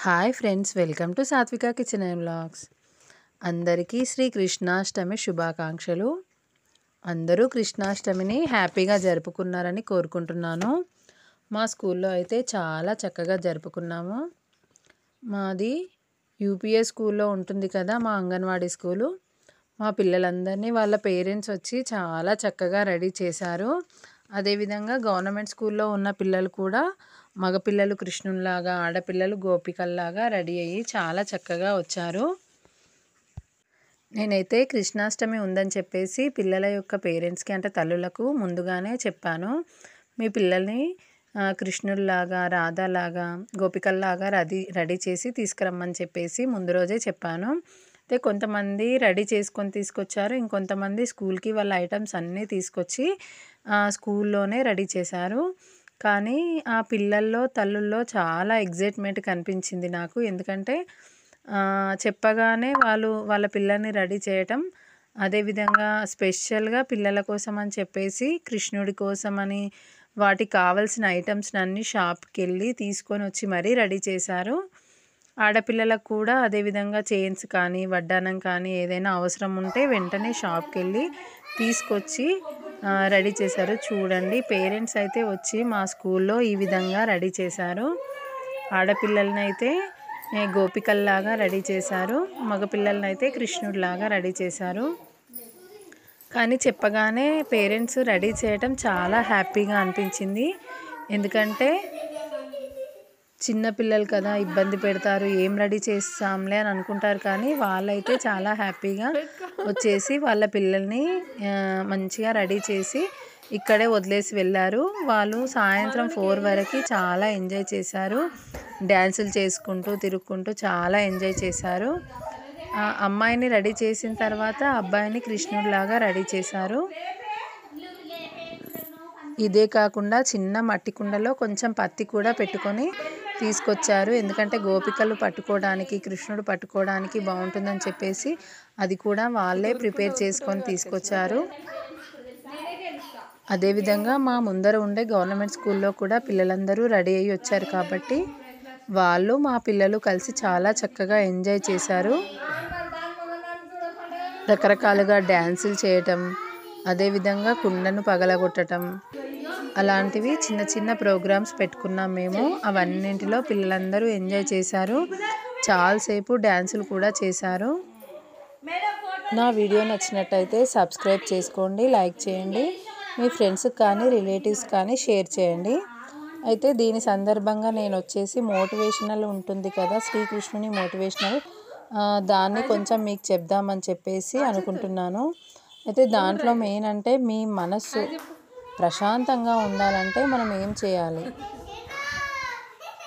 Hi friends, welcome to సాత్విక kitchen and vlogs. అందరికీ శ్రీ కృష్ణాష్టమి శుభాకాంక్షలు. అందరూ కృష్ణాష్టమిని హ్యాపీగా జరుపుకున్నారని కోరుకుంటున్నాను. మా స్కూల్లో అయితే చాలా చక్కగా జరుపుకున్నాము. మాది యూపీఎస్ స్కూల్లో ఉంటుంది కదా, మా అంగన్వాడీ స్కూలు. మా పిల్లలందరినీ వాళ్ళ పేరెంట్స్ వచ్చి చాలా చక్కగా రెడీ చేశారు. అదేవిధంగా గవర్నమెంట్ స్కూల్లో ఉన్న పిల్లలు కూడా మగపిల్లలు కృష్ణునిలాగా, ఆడపిల్లలు గోపికల్లాగా రెడీ అయ్యి చాలా చక్కగా వచ్చారు. నేనైతే కృష్ణాష్టమి ఉందని చెప్పేసి పిల్లల యొక్క పేరెంట్స్కి, అంటే తల్లులకు ముందుగానే చెప్పాను. మీ పిల్లల్ని కృష్ణుల్లాగా, రాధాలాగా, గోపికల్లాగా రెడీ చేసి తీసుకురమ్మని చెప్పేసి ముందు రోజే చెప్పాను. అయితే కొంతమంది రెడీ చేసుకొని తీసుకొచ్చారు, ఇంకొంతమంది స్కూల్కి వాళ్ళ ఐటమ్స్ అన్నీ తీసుకొచ్చి స్కూల్లోనే రెడీ చేశారు. కానీ ఆ పిల్లల్లో, తల్లుల్లో చాలా ఎగ్జైట్మెంట్ కనిపించింది నాకు. ఎందుకంటే చెప్పగానే వాళ్ళ పిల్లల్ని రెడీ చేయటం, అదేవిధంగా స్పెషల్గా పిల్లల కోసం అని చెప్పేసి కృష్ణుడి కోసమని వాటికి కావాల్సిన ఐటమ్స్ అన్నీ షాప్కి వెళ్ళి తీసుకొని వచ్చి మరీ రెడీ చేశారు. ఆడపిల్లలకు కూడా అదేవిధంగా చైన్స్ కానీ, వడ్డానం కానీ ఏదైనా అవసరం ఉంటే వెంటనే షాప్కి వెళ్ళి తీసుకొచ్చి రెడీ చేశారు. చూడండి, పేరెంట్స్ అయితే వచ్చి మా స్కూల్లో ఈ విధంగా రెడీ చేశారు. ఆడపిల్లలని అయితే గోపికల్లాగా రెడీ చేశారు, మగపిల్లలని అయితే కృష్ణుడిలాగా రెడీ చేశారు. కానీ చెప్పగానే పేరెంట్స్ రెడీ చేయటం చాలా హ్యాపీగా అనిపించింది. ఎందుకంటే చిన్నపిల్లలు కదా, ఇబ్బంది పెడతారు, ఏం రెడీ చేస్తాంలే అని అనుకుంటారు. కానీ వాళ్ళైతే చాలా హ్యాపీగా వచ్చేసి వాళ్ళ పిల్లల్ని మంచిగా రెడీ చేసి ఇక్కడే వదిలేసి వెళ్ళారు. వాళ్ళు సాయంత్రం 4 వరకు చాలా ఎంజాయ్ చేశారు. డ్యాన్సులు చేసుకుంటూ తిరుగుకుంటూ చాలా ఎంజాయ్ చేశారు. అమ్మాయిని రెడీ చేసిన తర్వాత అబ్బాయిని కృష్ణుడిలాగా రెడీ చేశారు. ఇదే కాకుండా చిన్న మట్టి కుండలో కొంచెం పత్తి కూడా పెట్టుకొని తీసుకొచ్చారు. ఎందుకంటే గోపికలు పట్టుకోవడానికి, కృష్ణుడు పట్టుకోవడానికి బాగుంటుందని చెప్పేసి అది కూడా వాళ్ళే ప్రిపేర్ చేసుకొని తీసుకొచ్చారు. అదేవిధంగా మా ముందర ఉండే గవర్నమెంట్ స్కూల్లో కూడా పిల్లలందరూ రెడీ అయ్యి వచ్చారు కాబట్టి వాళ్ళు, మా పిల్లలు కలిసి చాలా చక్కగా ఎంజాయ్ చేశారు. రకరకాలుగా డ్యాన్సులు చేయటం, అదేవిధంగా కుండను పగలగొట్టడం, అలాంటివి చిన్న చిన్న ప్రోగ్రామ్స్ పెట్టుకున్నాం మేము. అవన్నింటిలో పిల్లలందరూ ఎంజాయ్ చేశారు. చాలాసేపు డ్యాన్సులు కూడా చేశారు. నా వీడియో నచ్చినట్టయితే సబ్స్క్రైబ్ చేసుకోండి, లైక్ చేయండి, మీ ఫ్రెండ్స్కి కానీ రిలేటివ్స్ కానీ షేర్ చేయండి. అయితే దీని సందర్భంగా నేను వచ్చేసి మోటివేషనల్ ఉంటుంది కదా, శ్రీకృష్ణుని మోటివేషనల్, దాన్ని కొంచెం మీకు చెప్దామని చెప్పేసి అనుకుంటున్నాను. అయితే దాంట్లో మెయిన్ అంటే మీ మనస్సు ప్రశాంతంగా ఉండాలంటే మనం ఏం చేయాలి?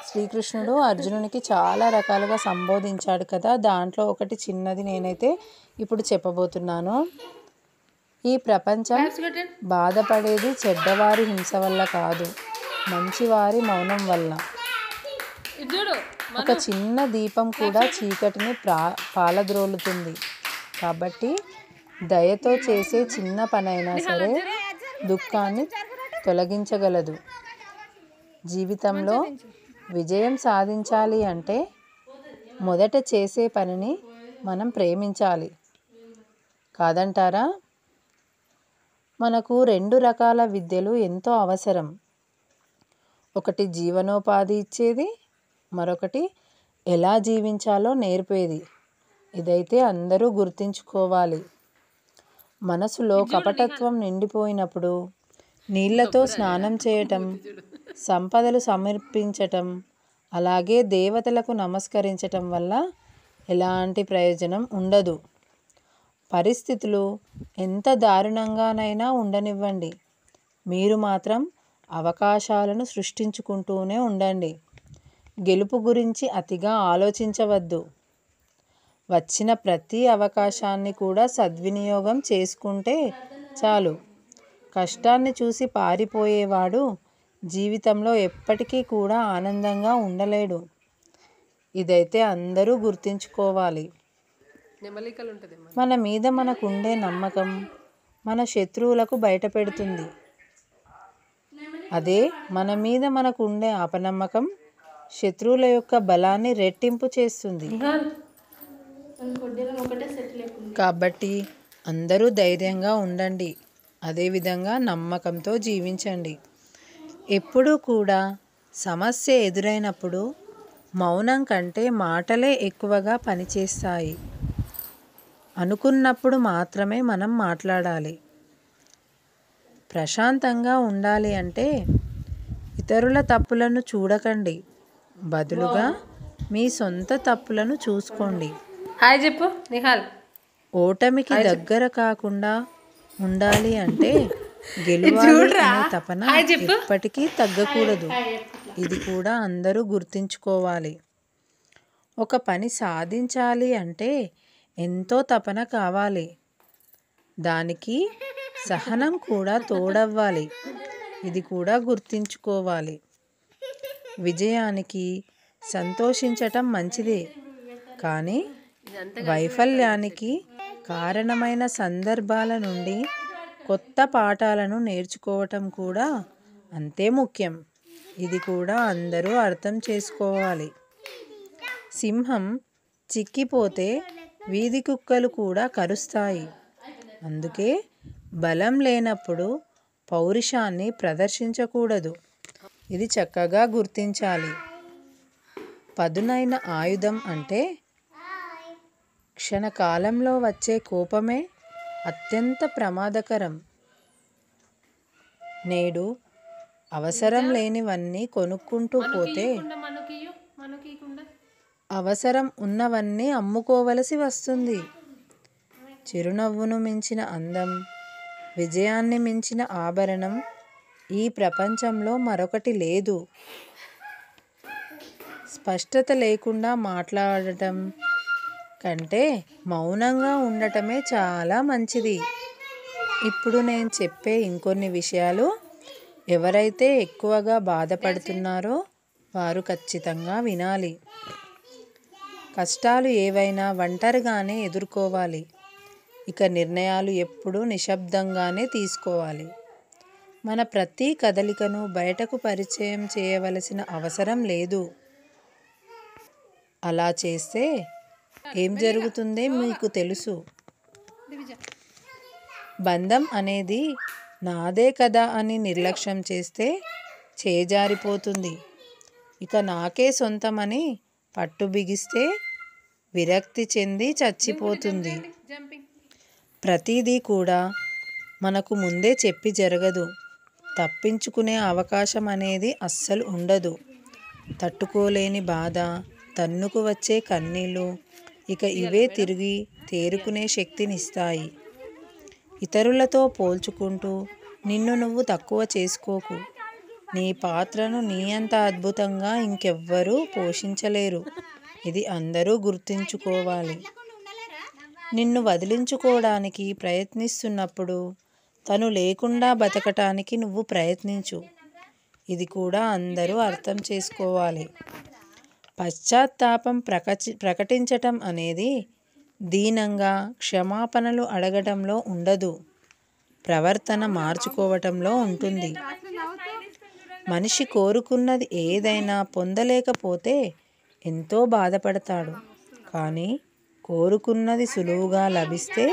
శ్రీకృష్ణుడు అర్జునునికి చాలా రకాలుగా సంబోధించాడు కదా, దాంట్లో ఒకటి చిన్నది నేనైతే ఇప్పుడు చెప్పబోతున్నాను. ఈ ప్రపంచం బాధపడేది చెడ్డవారి హింస వల్ల కాదు, మంచివారి మౌనం వల్ల. ఒక చిన్న దీపం కూడా చీకటిని పాలద్రోలుతుంది. కాబట్టి దయతో చేసే చిన్న పనైనా సరే దుఃఖాన్ని తొలగించగలదు. జీవితంలో విజయం సాధించాలి అంటే మొదట చేసే పనిని మనం ప్రేమించాలి, కాదంటారా? మనకు 2 రకాల విద్యలు ఎంతో అవసరం. ఒకటి జీవనోపాధి ఇచ్చేది, మరొకటి ఎలా జీవించాలో నేర్పేది. ఇదైతే అందరూ గుర్తుంచుకోవాలి. మనసులో కపటత్వం నిండిపోయినప్పుడు నీళ్లతో స్నానం చేయటం, సంపదలు సమర్పించటం, అలాగే దేవతలకు నమస్కరించటం వల్ల ఎలాంటి ప్రయోజనం ఉండదు. పరిస్థితులు ఎంత దారుణంగానైనా ఉండనివ్వండి, మీరు మాత్రం అవకాశాలను సృష్టించుకుంటూనే ఉండండి. గెలుపు గురించి అతిగా ఆలోచించవద్దు. వచ్చిన ప్రతి అవకాశాన్ని కూడా సద్వినియోగం చేసుకుంటే చాలు. కష్టాన్ని చూసి పారిపోయేవాడు జీవితంలో ఎప్పటికీ కూడా ఆనందంగా ఉండలేడు. ఇదైతే అందరూ గుర్తుంచుకోవాలి. మన మీద మనకుండే నమ్మకం మన శత్రువులకు బయటపెడుతుంది. అదే మన మీద మనకుండే అపనమ్మకం శత్రువుల యొక్క బలాన్ని రెట్టింపు చేస్తుంది. కాబట్టి అందరూ ధైర్యంగా ఉండండి. అదేవిధంగా నమ్మకంతో జీవించండి. ఎప్పుడూ కూడా సమస్య ఎదురైనప్పుడు మౌనం కంటే మాటలే ఎక్కువగా పనిచేస్తాయి. అనుకున్నప్పుడు మాత్రమే మనం మాట్లాడాలి. ప్రశాంతంగా ఉండాలి అంటే ఇతరుల తప్పులను చూడకండి, బదులుగా మీ సొంత తప్పులను చూసుకోండి. హాయ్ చెప్పు నిహాల్. ఓటమికి దగ్గర కాకుండా ఉండాలి అంటే గెలవాలి అనే తపన ఎప్పటికీ తగ్గకూడదు. ఇది కూడా అందరూ గుర్తుంచుకోవాలి. ఒక పని సాధించాలి అంటే ఎంతో తపన కావాలి. దానికి సహనం కూడా తోడవ్వాలి. ఇది కూడా గుర్తుంచుకోవాలి. విజయానికి సంతోషించటం మంచిదే, కానీ వైఫల్యానికి కారణమైన సందర్భాల నుండి కొత్త పాఠాలను నేర్చుకోవటం కూడా అంతే ముఖ్యం. ఇది కూడా అందరూ అర్థం చేసుకోవాలి. సింహం చిక్కిపోతే వీధి కుక్కలు కూడా కరుస్తాయి. అందుకే బలం లేనప్పుడు పౌరుషాన్ని ప్రదర్శించకూడదు. ఇది చక్కగా గుర్తించాలి. పదునైన ఆయుధం అంటే క్షణకాలంలో వచ్చే కోపమే అత్యంత ప్రమాదకరం. నేడు అవసరం లేనివన్నీ కొనుక్కుంటూ పోతే అవసరం ఉన్నవన్నీ అమ్ముకోవలసి వస్తుంది. చిరునవ్వును మించిన అందం, విజయాన్ని మించిన ఆభరణం ఈ ప్రపంచంలో మరొకటి లేదు. స్పష్టత లేకుండా మాట్లాడటం కంటే మౌనంగా ఉండటమే చాలా మంచిది. ఇప్పుడు నేను చెప్పే ఇంకొన్ని విషయాలు ఎవరైతే ఎక్కువగా బాధపడుతున్నారో వారు ఖచ్చితంగా వినాలి. కష్టాలు ఏవైనా ఒంటరిగానే ఎదుర్కోవాలి. ఇక నిర్ణయాలు ఎప్పుడూ నిశ్శబ్దంగానే తీసుకోవాలి. మన ప్రతి కదలికను బయటకు పరిచయం చేయవలసిన అవసరం లేదు. అలా చేస్తే ఏం జరుగుతుందో మీకు తెలుసు. బంధం అనేది నాదే కదా అని నిర్లక్ష్యం చేస్తే చేజారిపోతుంది. ఇక నాకే సొంతమని పట్టు బిగిస్తే విరక్తి చెంది చచ్చిపోతుంది. ప్రతిదీ కూడా మనకు ముందే చెప్పి జరగదు. తప్పించుకునే అవకాశం అనేది అస్సలు ఉండదు. తట్టుకోలేని బాధ, తన్నుకు వచ్చే కన్నీళ్ళు, ఇక ఇవే తిరిగి తేరుకునే శక్తినిస్తాయి. ఇతరులతో పోల్చుకుంటూ నిన్ను నువ్వు తక్కువ చేసుకోకు. నీ పాత్రను నీ అంత అద్భుతంగా ఇంకెవ్వరూ పోషించలేరు. ఇది అందరూ గుర్తుంచుకోవాలి. నిన్ను వదిలించుకోవడానికి ప్రయత్నిస్తున్నప్పుడు తను లేకుండా బతకటానికి నువ్వు ప్రయత్నించు. ఇది కూడా అందరూ అర్థం చేసుకోవాలి. పశ్చాత్తాపం ప్రకటించటం అనేది దీనంగా క్షమాపణలు అడగటంలో ఉండదు, ప్రవర్తన మార్చుకోవటంలో ఉంటుంది. మనిషి కోరుకున్నది ఏదైనా పొందలేకపోతే ఎంతో బాధపడతాడు. కానీ కోరుకున్నది సులువుగా లభిస్తే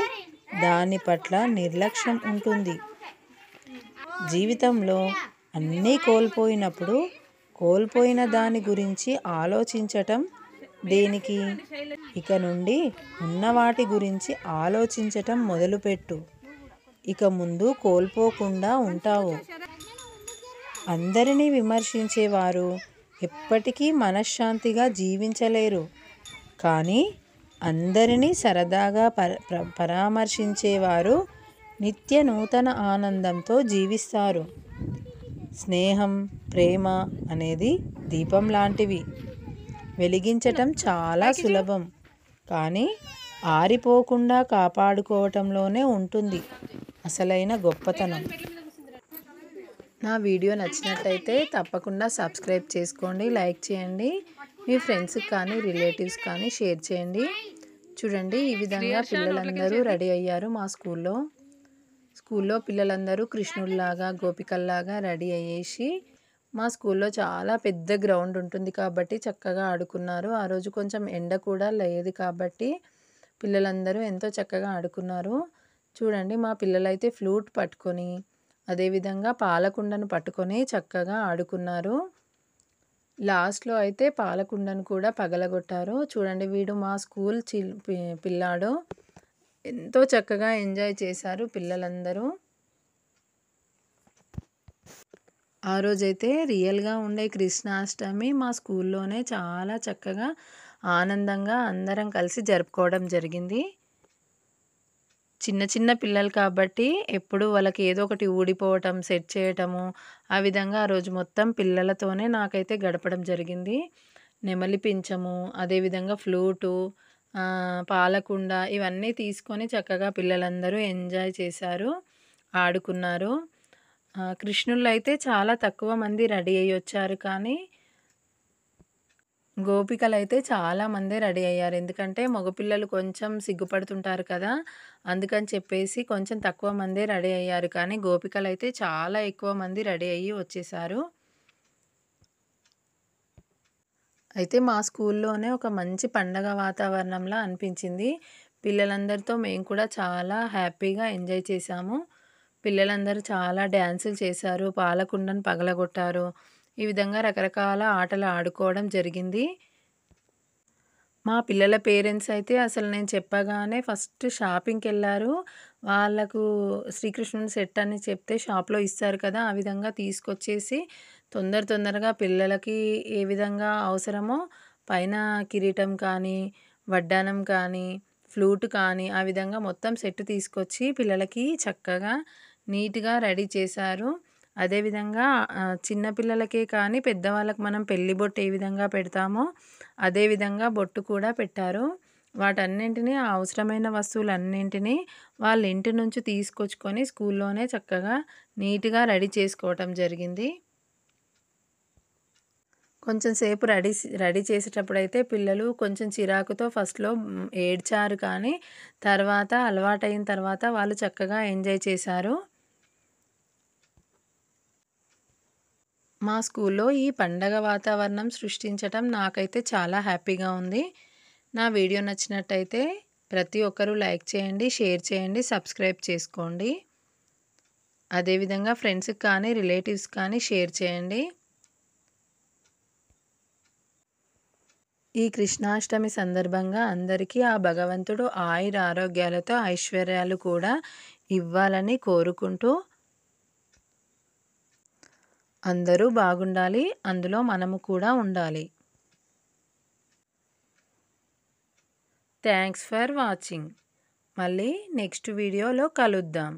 దాని పట్ల నిర్లక్ష్యం ఉంటుంది. జీవితంలో అన్నీ కోల్పోయినప్పుడు కోల్పోయిన దాని గురించి ఆలోచించటం దేనికి? ఇక నుండి ఉన్న వాటి గురించి ఆలోచించటం మొదలుపెట్టు. ఇక ముందు కోల్పోకుండా ఉంటావు. అందరినీ విమర్శించేవారు ఎప్పటికీ మనశ్శాంతిగా జీవించలేరు. కానీ అందరినీ సరదాగా పరామర్శించేవారు నిత్య నూతన ఆనందంతో జీవిస్తారు. స్నేహం, ప్రేమ అనేది దీపం లాంటివి. వెలిగించటం చాలా సులభం, కానీ ఆరిపోకుండా కాపాడుకోవటంలోనే ఉంటుంది అసలైన గొప్పతనం. నా వీడియో నచ్చినట్టయితే తప్పకుండా సబ్స్క్రైబ్ చేసుకోండి, లైక్ చేయండి. మీ ఫ్రెండ్స్కి కానీ రిలేటివ్స్ కానీ షేర్ చేయండి. చూడండి, ఈ విధంగా పిల్లలందరూ రెడీ అయ్యారు. మా స్కూల్లో పిల్లలందరూ కృష్ణుల్లాగా, గోపికల్లాగా రెడీ అయ్యేసి మా స్కూల్లో చాలా పెద్ద గ్రౌండ్ ఉంటుంది కాబట్టి చక్కగా ఆడుకున్నారు. ఆ రోజు కొంచెం ఎండ కూడా లేదు కాబట్టి పిల్లలందరూ ఎంతో చక్కగా ఆడుకున్నారు. చూడండి మా పిల్లలైతే ఫ్లూట్ పట్టుకొని, అదేవిధంగా పాలకుండను పట్టుకొని చక్కగా ఆడుకున్నారు. లాస్ట్‌లో అయితే పాలకుండను కూడా పగలగొట్టారు. చూడండి వీడు మా స్కూల్ పిల్లాడు. ఎంతో చక్కగా ఎంజాయ్ చేశారు పిల్లలందరూ. ఆ రోజైతే రియల్‌గా ఉండే కృష్ణాష్టమి మా స్కూల్లోనే చాలా చక్కగా, ఆనందంగా అందరం కలిసి జరుపుకోవడం జరిగింది. చిన్న చిన్న పిల్లలు కాబట్టి ఎప్పుడు వాళ్ళకి ఏదో ఒకటి ఊడిపోవటం, సెట్ చేయటము, ఆ విధంగా ఆ రోజు మొత్తం పిల్లలతోనే నాకైతే గడపడం జరిగింది. నెమలి పించము, అదేవిధంగా ఫ్లూటు, పాలకుండ ఇవన్నీ తీసుకొని చక్కగా పిల్లలందరూ ఎంజాయ్ చేశారు, ఆడుకున్నారు. కృష్ణుళ్ళైతే చాలా తక్కువ మంది రెడీ అయ్యొచ్చారు కానీ గోపికలైతే చాలామందే రెడీ అయ్యారు. ఎందుకంటే మగపిల్లలు కొంచెం సిగ్గుపడుతుంటారు కదా! అందుకని చెప్పేసి కొంచెం తక్కువ మందే రెడీ అయ్యారు. కానీ గోపికలైతే చాలా ఎక్కువ మంది రెడీ అయ్యి వచ్చేసారు. అయితే మా స్కూల్లోనే ఒక మంచి పండగ వాతావరణంలా అనిపించింది. పిల్లలందరితో మేము కూడా చాలా హ్యాపీగా ఎంజాయ్ చేశాము. పిల్లలందరూ చాలా డాన్సులు చేశారు, పాలకుండను పగలగొట్టారు. ఈ విధంగా రకరకాల ఆటలు ఆడుకోవడం జరిగింది. మా పిల్లల పేరెంట్స్ అయితే అసలు నేను చెప్పగానే ఫస్ట్ షాపింగ్‌కెళ్లారు. వాళ్ళకు శ్రీకృష్ణుని సెట్ అని చెప్తే షాప్‌లో ఇస్తారు కదా! ఆ విధంగా తీసుకొచ్చేసి తొందరగా పిల్లలకి ఏ విధంగా అవసరమో పైన కిరీటం కానీ, వడ్డానం కానీ, ఫ్లూట్ కానీ ఆ విధంగా మొత్తం సెట్ తీసుకొచ్చి పిల్లలకి చక్కగా నీట్‌గా రెడీ చేశారు. అదేవిధంగా చిన్న పిల్లలకే కానీ పెద్దవాళ్ళకి మనం పెళ్లి బొట్టు ఏ విధంగా పెడతామో అదే విధంగా బొట్టు కూడా పెట్టారు. వాటన్నింటిని ఆ అవసరమైన వస్తువులన్నింటినీ వాళ్ళ ఇంటి నుంచి తీసుకొచ్చుకొని స్కూల్లోనే చక్కగా నీట్‌గా రెడీ చేసుకోవటం జరిగింది. కొంచెం సేపు రెడీ చేసేటప్పుడైతే పిల్లలు కొంచెం చిరాకుతో ఫస్ట్‌లో ఏడ్చారు కానీ తర్వాత అలవాటయిన తర్వాత వాళ్ళు చక్కగా ఎంజాయ్ చేశారు. మా స్కూల్లో ఈ పండగ వాతావరణం సృష్టించటం నాకైతే చాలా హ్యాపీగా ఉంది. నా వీడియో నచ్చినట్టయితే ప్రతి ఒక్కరూ లైక్ చేయండి, షేర్ చేయండి, సబ్స్క్రైబ్ చేసుకోండి. అదేవిధంగా ఫ్రెండ్స్‌కి కానీ, రిలేటివ్స్ కానీ షేర్ చేయండి. ఈ కృష్ణాష్టమి సందర్భంగా అందరికీ ఆ భగవంతుడు ఆయురారోగ్యాలతో ఐశ్వర్యాలు కూడా ఇవ్వాలని కోరుకుంటూ అందరూ బాగుండాలి. అందులో మనము కూడా ఉండాలి. Thanks for watching. మళ్ళీ నెక్స్ట్ వీడియోలో కలుద్దాం.